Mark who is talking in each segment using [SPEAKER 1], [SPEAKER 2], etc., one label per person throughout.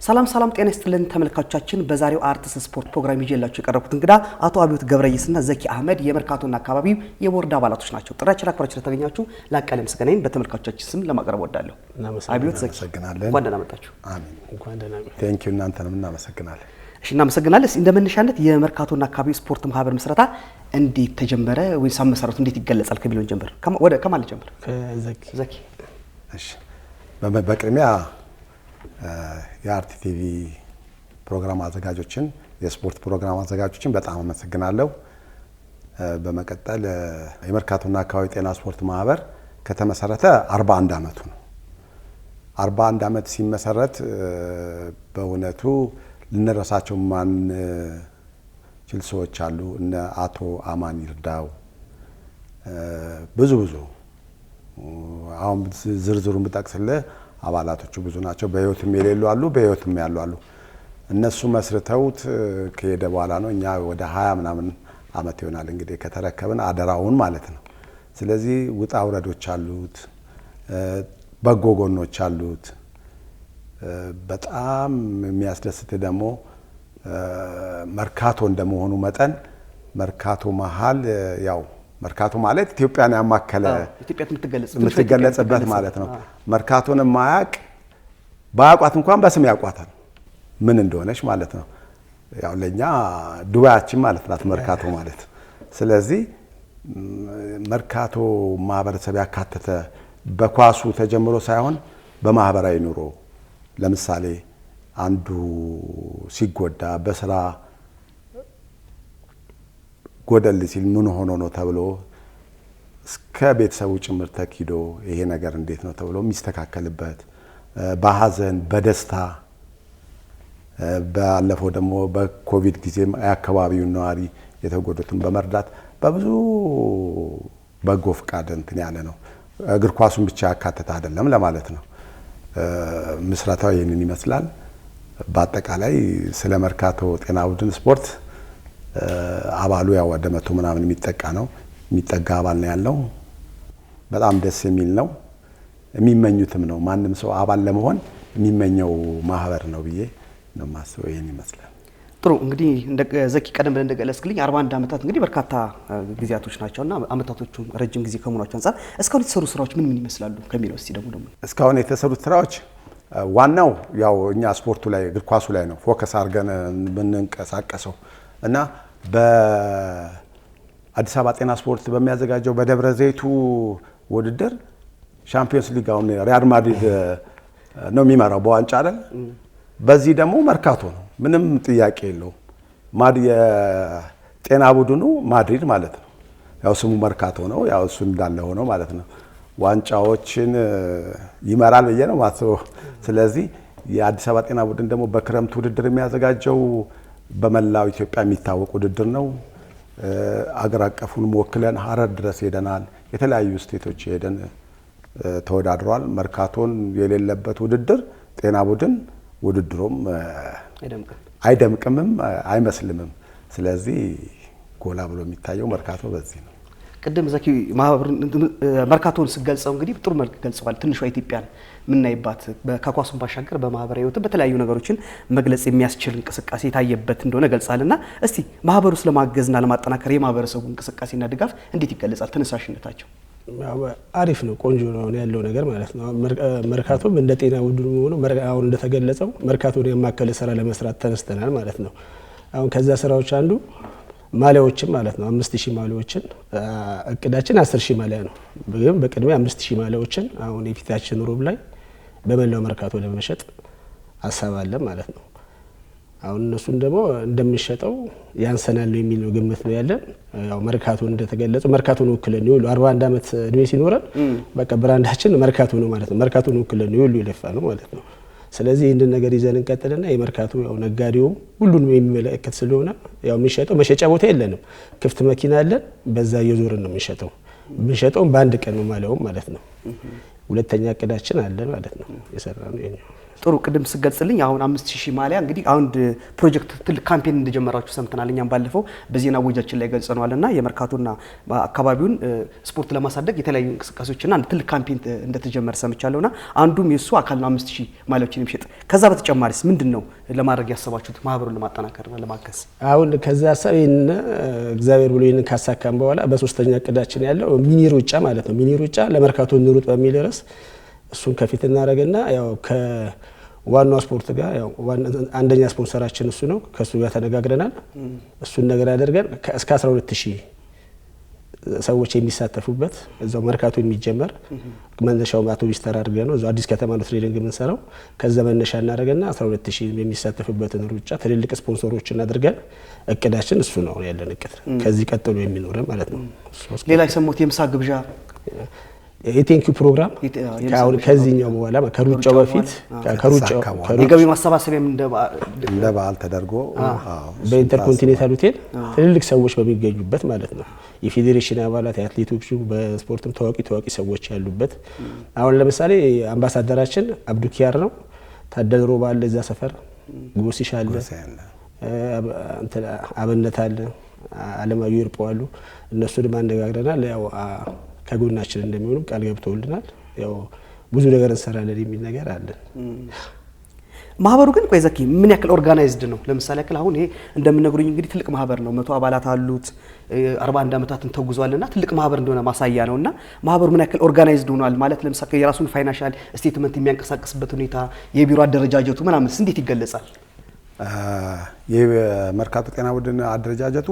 [SPEAKER 1] ሰላም ጤና ይስጥልን ተመልካቾቻችን በዛሬው አርትስ ስፖርት ፕሮግራም ይዤላችሁ የቀረብኩት እንግዳ አቶ አብዮት ገብረየስና ዘኪ አህመድ የመርካቶና አካባቢው የቦርድ አባላቶች ናቸው። ጥሪያችን አክብራችሁ ስለተገኛችሁ ላቀለም ምስጋናዬን በተመልካቾቻችን ስም ለማቅረብ ወዳለሁ። አብዮት ዘኪ እንኳን ደህና መጣችሁ።
[SPEAKER 2] አሜን። እንኳን ደህና መጣችሁ። ቴንክ ዩ እናንተንም እናመሰግናለን።
[SPEAKER 1] እሺ እናመሰግናለን። እንደመነሻነት የመርካቶና አካባቢው ስፖርት ማህበር መስረታ እንዴት ተጀመረ ወይ ሳመሰረቱ እንዴት ይገለጻል ከሚለው ጀምር ወደ ከማል ጀምር ዘኪ።
[SPEAKER 2] እሺ በቅድሚያ የአርቲ ቲቪ ፕሮግራም አዘጋጆችን የስፖርት ፕሮግራም አዘጋጆችን በጣም አመሰግናለሁ። በመቀጠል የመርካቶና አካባቢ ጤና ስፖርት ማህበር ከተመሰረተ 41 አመቱ ነው። 41 አመት ሲመሰረት በእውነቱ ልንረሳቸው ማን ችል ሰዎች አሉ። እነ አቶ አማን ይርዳው ብዙ አሁን ዝርዝሩን ብጠቅስልህ አባላቶቹ ብዙ ናቸው። በህይወትም የሌሉ አሉ፣ በህይወትም ያሉ አሉ። እነሱ መስርተውት ከሄደ በኋላ ነው እኛ ወደ 20 ምናምን አመት ይሆናል እንግዲህ ከተረከብን አደራውን ማለት ነው። ስለዚህ ውጣ ውረዶች አሉት፣ በጎ ጎኖች አሉት። በጣም የሚያስደስት ደግሞ መርካቶ እንደመሆኑ መጠን መርካቶ መሃል ያው መርካቶ ማለት ኢትዮጵያን ያማከለ
[SPEAKER 1] ኢትዮጵያ
[SPEAKER 2] የምትገለጽበት ማለት ነው። መርካቶን ማያቅ ባያቋት እንኳን በስም ያቋታል ምን እንደሆነች ማለት ነው። ያው ለኛ ዱባያችን ማለት ናት መርካቶ ማለት። ስለዚህ መርካቶ ማህበረሰብ ያካተተ በኳሱ ተጀምሮ ሳይሆን በማህበራዊ ኑሮ ለምሳሌ አንዱ ሲጎዳ በስራ ጎደል ሲል ምን ሆኖ ነው ተብሎ እስከ ቤተሰቡ ጭምር ተኪዶ ይሄ ነገር እንዴት ነው ተብሎ የሚስተካከልበት በሐዘን በደስታ ባለፈው ደግሞ በኮቪድ ጊዜም አካባቢውን ነዋሪ የተጎዱትን በመርዳት በብዙ በጎ ፍቃድ እንትን ያለ ነው። እግር ኳሱን ብቻ ያካተተ አይደለም ለማለት ነው። ምስረታው ይሄንን ይመስላል። በአጠቃላይ ስለ መርካቶ ጤና ቡድን ስፖርት አባሉ ያው ወደ 100 ምናምን የሚጠጋ አባል ነው ያለው። በጣም ደስ የሚል ነው። የሚመኙትም ነው። ማንም ሰው አባል ለመሆን የሚመኘው ማህበር ነው ብዬ ነው የማስበው። ይሄን ይመስላል።
[SPEAKER 1] ጥሩ እንግዲህ እንደ ዘኪ ቀደም ብለን እንደገለጽክልኝ 41 አመታት እንግዲህ በርካታ ጊዜያቶች ናቸውና አመታቶቹ ረጅም ጊዜ ከመሆናቸው አንፃር እስካሁን የተሰሩ ስራዎች ምን ይመስላሉ ከሚለው እስቲ ደግሞ
[SPEAKER 2] እስካሁን የተሰሩት ስራዎች ዋናው ያው እኛ ስፖርቱ ላይ እግር ኳሱ ላይ ነው ፎከስ አድርገን ብንንቀሳቀሰው እና በአዲስ አበባ ጤና ስፖርት በሚያዘጋጀው በደብረ ዘይቱ ውድድር ሻምፒዮንስ ሊግ አሁን ሪያል ማድሪድ ነው የሚመራው በዋንጫ አይደል? በዚህ ደግሞ መርካቶ ነው፣ ምንም ጥያቄ የለው። የጤና ቡድኑ ማድሪድ ማለት ነው። ያው ስሙ መርካቶ ነው፣ ያው እሱ እንዳለ ሆኖ ማለት ነው። ዋንጫዎችን ይመራል ብዬ ነው ማስበው። ስለዚህ የአዲስ አበባ ጤና ቡድን ደግሞ በክረምት ውድድር የሚያዘጋጀው በመላው ኢትዮጵያ የሚታወቅ ውድድር ነው። አገር አቀፉን ወክለን ሀረር ድረስ ሄደናል። የተለያዩ ስቴቶች ሄደን ተወዳድሯል። መርካቶን የሌለበት ውድድር ጤና ቡድን ውድድሩም አይደምቅምም አይመስልምም። ስለዚህ ጎላ ብሎ የሚታየው መርካቶ በዚህ ነው።
[SPEAKER 1] ቅድም ዘኪ መርካቶን ስገልጸው እንግዲህ ጥሩ መልክ ገልጸዋል። ትንሿ ኢትዮጵያን ምናይባት ከኳሱን ባሻገር በማህበራዊ ህይወት በተለያዩ ነገሮችን መግለጽ የሚያስችል እንቅስቃሴ የታየበት እንደሆነ ገልጻልና እስቲ ማህበሩ ስለማገዝና ለማጠናከር የማህበረሰቡ እንቅስቃሴና ድጋፍ እንዴት ይገለጻል? ተነሳሽነታቸው
[SPEAKER 3] አሪፍ ነው፣ ቆንጆ ነው ያለው ነገር ማለት ነው። መርካቶም እንደ ጤና ቡድኑ ሆኖ አሁን እንደተገለጸው መርካቶን ያማከለ ስራ ለመስራት ተነስተናል ማለት ነው። አሁን ከዛ ስራዎች አንዱ ማሊያዎችን ማለት ነው 5000 ማሊያዎችን እቅዳችን 10000 ማሊያ ነው። ግን በቅድሚያ 5000 ማሊያዎችን አሁን የፊታችን ሮብ ላይ በመላው መርካቶ ለመሸጥ ሀሳብ አለ ማለት ነው። አሁን እነሱን ደግሞ እንደምንሸጠው ያንሰናል የሚል ነው ግምት ነው ያለን። ያው መርካቶ እንደተገለጸው መርካቶን ወክለን ነው 41 አመት እድሜ ሲኖረን በቃ ብራንዳችን መርካቶ ነው ማለት ነው። መርካቶን ወክለን ነው ይለፋ ነው ማለት ነው። ስለዚህ ይህንን ነገር ይዘን እንቀጥልና የመርካቶ ያው ነጋዴው ሁሉንም የሚመለከት ስለሆነ ያው የሚሸጠው መሸጫ ቦታ የለንም። ክፍት መኪና አለን፣ በዛ እየዞርን ነው የሚሸጠው። ብንሸጠው በአንድ ቀን ነው ማለት ነው። ሁለተኛ እቅዳችን አለ ማለት ነው። የሰራነው
[SPEAKER 1] ጥሩ ቅድም ስገልጽልኝ አሁን 5000 ማሊያ እንግዲህ አሁን ፕሮጀክት ትልቅ ካምፔን እንደጀመራችሁ ሰምተናል። እኛም ባለፈው በዜና ወጃችን ላይ ገልጸናልና የመርካቶና አካባቢውን ስፖርት ለማሳደግ የተለያዩ እንቅስቃሴዎችና አንድ ትልቅ ካምፔን እንደተጀመረ ሰምቻለሁና አንዱም የሱ አካል ነው 5000 ማሊያዎችን የሚሸጥ። ከዛ በተጨማሪስ ምንድነው ለማድረግ ያሰባችሁት ማህበሩን ለማጠናከርና ለማገዝ?
[SPEAKER 3] አሁን ከዛ ሀሳብ እግዚአብሔር ብሎ ይሄንን ካሳካም በኋላ በሶስተኛ እቅዳችን ያለው ሚኒ ሩጫ ማለት ነው። ሚኒ ሩጫ ለመርካቶ እንሩጥ በሚል ርዕስ እሱን ከፊት እናደርግና ያው ከዋናው ስፖርት ጋር ያው አንደኛ ስፖንሰራችን እሱ ነው። ከሱ ጋር ተነጋግረናል። እሱን ነገር አድርገን እስከ 12000 ሰዎች የሚሳተፉበት እዛው መርካቶ የሚጀመር መነሻው አውቶቡስ ተራ አድርገን ነው እዛው አዲስ ከተማ ነው ትሬኒንግ የምንሰራው። ከዛ መነሻ እናደርግና 12000 የሚሳተፉበትን ሩጫ ትልልቅ ስፖንሰሮችን አድርገን እቅዳችን እሱ ነው ያለን እቅድ ከዚህ ቀጥሎ የሚኖረው ማለት ነው።
[SPEAKER 1] ሌላ የሰሙት የምሳ ግብዣ
[SPEAKER 3] የቴንኪው ፕሮግራም ካሁን ከዚህኛው በኋላ ከሩጫው በፊት ከሩጫው
[SPEAKER 1] የገቢ ማሰባሰቢያም እንደ
[SPEAKER 2] በዓል ተደርጎ
[SPEAKER 3] በኢንተርኮንቲኔንታል ሆቴል ትልልቅ ሰዎች በሚገኙበት ማለት ነው። የፌዴሬሽን አባላት የአትሌቶቹ በስፖርትም ታዋቂ ሰዎች ያሉበት። አሁን ለምሳሌ አምባሳደራችን አብዱኪያር ነው። ታደለ ሮባ አለ እዛ ሰፈር፣ ጎሲሽ አለ፣ አብነት አለ፣ አለማዩ ይርጳው አሉ። እነሱንም አነጋግረናል። ያው ከጎናችን እንደሚሆኑ ቃል ገብተውልናል። ያው ብዙ ነገር እንሰራለን የሚል ነገር አለ።
[SPEAKER 1] ማህበሩ ግን ቆይ ዘኪ ምን ያክል ኦርጋናይዝድ ነው? ለምሳሌ ያክል አሁን ይሄ እንደምነግሩኝ እንግዲህ ትልቅ ማህበር ነው። 100 አባላት አሉት። 41 አመታትን ተጉዟልና ትልቅ ማህበር እንደሆነ ማሳያ ነውና ማህበሩ ምን ያክል ኦርጋናይዝድ ሆኗል ማለት ለምሳሌ የራሱን ፋይናንሻል ስቴትመንት የሚያንቀሳቅስበት ሁኔታ የቢሮ አደረጃጀቱ ምናምን እንዴት ይገለጻል?
[SPEAKER 2] የመርካቶ ጤና ቡድን አደረጃጀቱ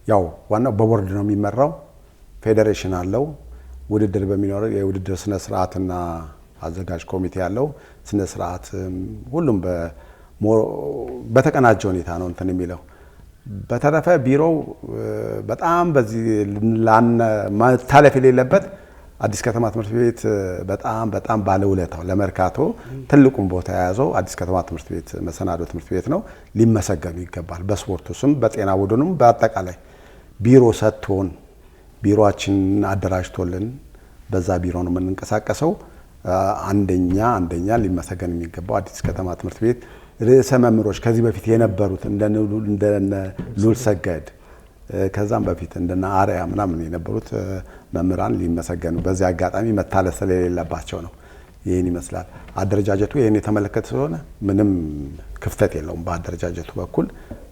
[SPEAKER 2] ያው ዋናው በቦርድ ነው የሚመራው። ፌዴሬሽን አለው። ውድድር በሚኖረው የውድድር ስነ ስርዓትና አዘጋጅ ኮሚቴ ያለው ስነ ስርዓት ሁሉም በተቀናጀ ሁኔታ ነው እንትን የሚለው። በተረፈ ቢሮው በጣም በዚህ መታለፍ የሌለበት አዲስ ከተማ ትምህርት ቤት በጣም ባለውለታው ለመርካቶ ትልቁን ቦታ የያዘው አዲስ ከተማ ትምህርት ቤት መሰናዶ ትምህርት ቤት ነው። ሊመሰገኑ ይገባል። በስፖርቱ ስም በጤና ቡድኑም በአጠቃላይ ቢሮ ሰጥቶን ቢሮአችን አደራጅቶልን በዛ ቢሮ ነው የምንንቀሳቀሰው። አንደኛ ሊመሰገን የሚገባው አዲስ ከተማ ትምህርት ቤት ርዕሰ መምህሮች ከዚህ በፊት የነበሩት እንደነ ሉል ሰገድ ከዛም በፊት እንደነ አርያ ምናምን የነበሩት መምህራን ሊመሰገኑ በዚህ አጋጣሚ መታለፍ ስለሌለባቸው ነው። ይሄን ይመስላል አደረጃጀቱ። ይሄን የተመለከተ ስለሆነ ምንም ክፍተት የለውም። በአደረጃጀቱ በኩል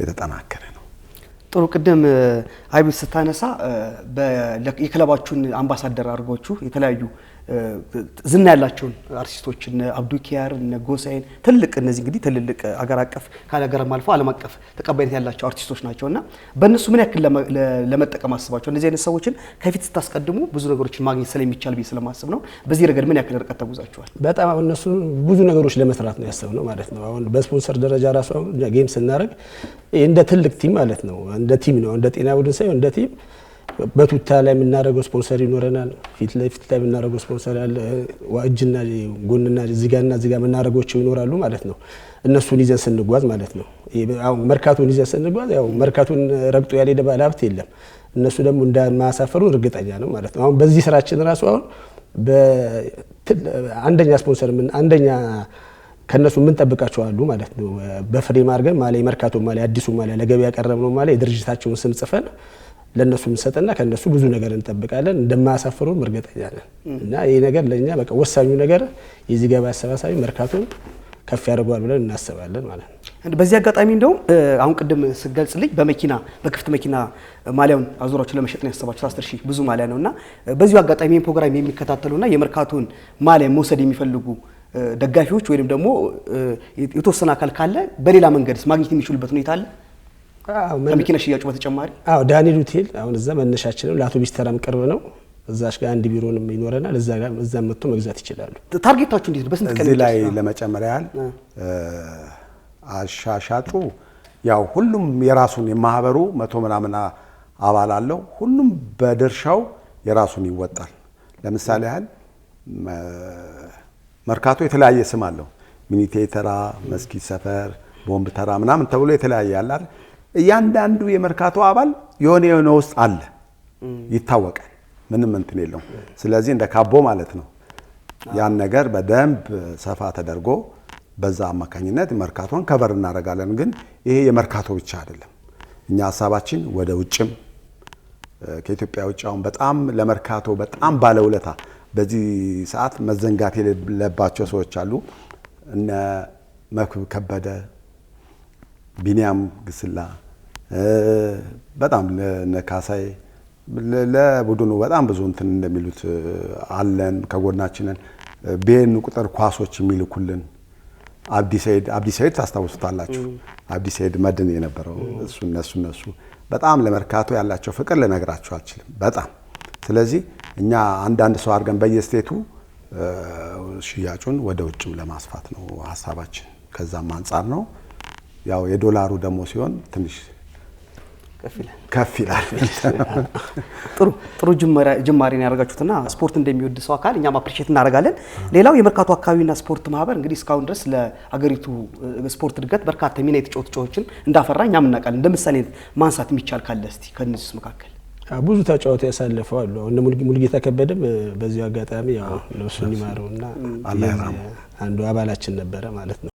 [SPEAKER 2] የተጠናከረ ነው።
[SPEAKER 1] ጥሩ ቅድም አይብ ስታነሳ የክለባችሁን አምባሳደር አድርጋችሁ የተለያዩ ዝና ያላቸውን አርቲስቶች እነ አብዱኪያር እነ ጎሳይን ትልቅ እነዚህ እንግዲህ ትልልቅ አገር አቀፍ ካለገረም አልፎ ዓለም አቀፍ ተቀባይነት ያላቸው አርቲስቶች ናቸውና በእነሱ ምን ያክል ለመጠቀም አስባቸው እነዚህ አይነት ሰዎችን ከፊት ስታስቀድሙ ብዙ ነገሮችን ማግኘት ስለሚቻል ብዬ ስለማስብ ነው። በዚህ ረገድ ምን ያክል ርቀት ተጉዛችኋል?
[SPEAKER 3] በጣም እነሱ ብዙ ነገሮች ለመስራት ነው ያሰብነው ማለት ነው። አሁን በስፖንሰር ደረጃ ራሱ ጌም ስናደርግ እንደ ትልቅ ቲም ማለት ነው እንደ ቲም ነው እንደ ጤና ቡድን ሳይሆን እንደ ቲም በቱታ ላይ የምናደርገው ስፖንሰር ይኖረናል። ፊት ላይ የምናደርገው ስፖንሰር ያለ እጅና ጎንና እዚጋና እዚጋ የምናደርጎቸው ይኖራሉ ማለት ነው። እነሱን ይዘን ስንጓዝ ማለት ነው። አሁን መርካቶን ይዘን ስንጓዝ ያው መርካቶን ረግጦ ያልሄደ ባለ ሀብት የለም። እነሱ ደግሞ እንደማያሳፈሩ እርግጠኛ ነው ማለት ነው። አሁን በዚህ ስራችን ራሱ አሁን አንደኛ ስፖንሰር አንደኛ ከነሱ ምን ጠብቃቸው አሉ ማለት ነው። በፍሬም አድርገን ማሊያ መርካቶ ማሊያ አዲሱ ማሊያ ለገበያ ያቀረብነው ማሊያ የድርጅታቸውን ስም ጽፈን ለነሱ እንሰጥና ከነሱ ብዙ ነገር እንጠብቃለን። እንደማያሳፍሩን እርግጠኛ ነን እና ይሄ ነገር ለኛ በቃ ወሳኙ ነገር የዚህ ገበያ አሰባሳቢ መርካቶን ከፍ ያደርገዋል ብለን እናስባለን ማለት ነው።
[SPEAKER 1] በዚህ አጋጣሚ እንደውም አሁን ቅድም ስገልጽልኝ በመኪና በክፍት መኪና ማሊያውን አዙራችሁ ለመሸጥ ነው ያሰባችሁ 10000 ብዙ ማሊያ ነውና በዚሁ አጋጣሚ ይሄን ፕሮግራም የሚከታተሉና የመርካቶን ማሊያ መውሰድ የሚፈልጉ ደጋፊዎች ወይንም ደግሞ የተወሰነ አካል ካለ በሌላ መንገድስ ማግኘት የሚችሉበት ሁኔታ አለ? ከመኪና ሽያጩ በተጨማሪ
[SPEAKER 3] ዳንኤል ሆቴል አሁን እዛ መነሻችን ነው። ለአውቶቡስ ተራም ቅርብ ነው። እዛሽ ጋር አንድ ቢሮንም ይኖረናል። እዛ መጥቶ መግዛት ይችላሉ።
[SPEAKER 1] ታርጌታችሁ እንዴት ነው? በስንት ቀን
[SPEAKER 2] እዚህ ላይ ለመጨመር ያህል አሻሻጩ ያው ሁሉም የራሱን የማህበሩ 100 ምናምን አባል አለው። ሁሉም በድርሻው የራሱን ይወጣል። ለምሳሌ ያህል መርካቶ የተለያየ ስም አለው። ሚኒቴ ተራ፣ መስጊድ ሰፈር፣ ቦምብ ተራ ምናምን ተብሎ የተለያየ ያለ አይደል? እያንዳንዱ የመርካቶ አባል የሆነ ውስጥ አለ ይታወቃል። ምንም እንትን የለውም። ስለዚህ እንደ ካቦ ማለት ነው። ያን ነገር በደንብ ሰፋ ተደርጎ በዛ አማካኝነት መርካቶን ከበር እናደርጋለን። ግን ይሄ የመርካቶ ብቻ አይደለም። እኛ ሀሳባችን ወደ ውጭም ከኢትዮጵያ ውጭ አሁን በጣም ለመርካቶ በጣም ባለውለታ በዚህ ሰዓት መዘንጋት የሌለባቸው ሰዎች አሉ። እነ መክብብ ከበደ፣ ቢኒያም ግስላ፣ በጣም ለካሳይ ለቡድኑ በጣም ብዙ እንትን እንደሚሉት አለን ከጎናችንን ቤን ቁጥር ኳሶች የሚልኩልን አብዲ ሰይድ ታስታውሱታላችሁ። አብዲ ሰይድ መድን የነበረው እነሱ በጣም ለመርካቶ ያላቸው ፍቅር ልነግራችሁ አልችልም በጣም። ስለዚህ እኛ አንዳንድ ሰው አድርገን በየስቴቱ ሽያጩን ወደ ውጭም ለማስፋት ነው ሀሳባችን። ከዛም አንጻር ነው ያው የዶላሩ ደግሞ ሲሆን ትንሽ ከፍ ይላል።
[SPEAKER 1] ጥሩ ጅማሬን ያደርጋችሁትና ስፖርት እንደሚወድ ሰው አካል እኛም አፕሪሼት እናደርጋለን። ሌላው የመርካቶ አካባቢና ስፖርት ማህበር እንግዲህ እስካሁን ድረስ ለአገሪቱ ስፖርት እድገት በርካታ ሚና የተጫወቱ ተጫዋቾችን እንዳፈራ እኛም እናውቃለን። እንደ ምሳሌ ማንሳት የሚቻል ካለ እስቲ ከነዚህ መካከል
[SPEAKER 3] ብዙ ተጫዋቾች ያሳለፈው አሉ። አሁን ሙልጌታ ከበደም በዚህ አጋጣሚ ያው ነፍሱን ይማረውና አንዱ አባላችን ነበረ ማለት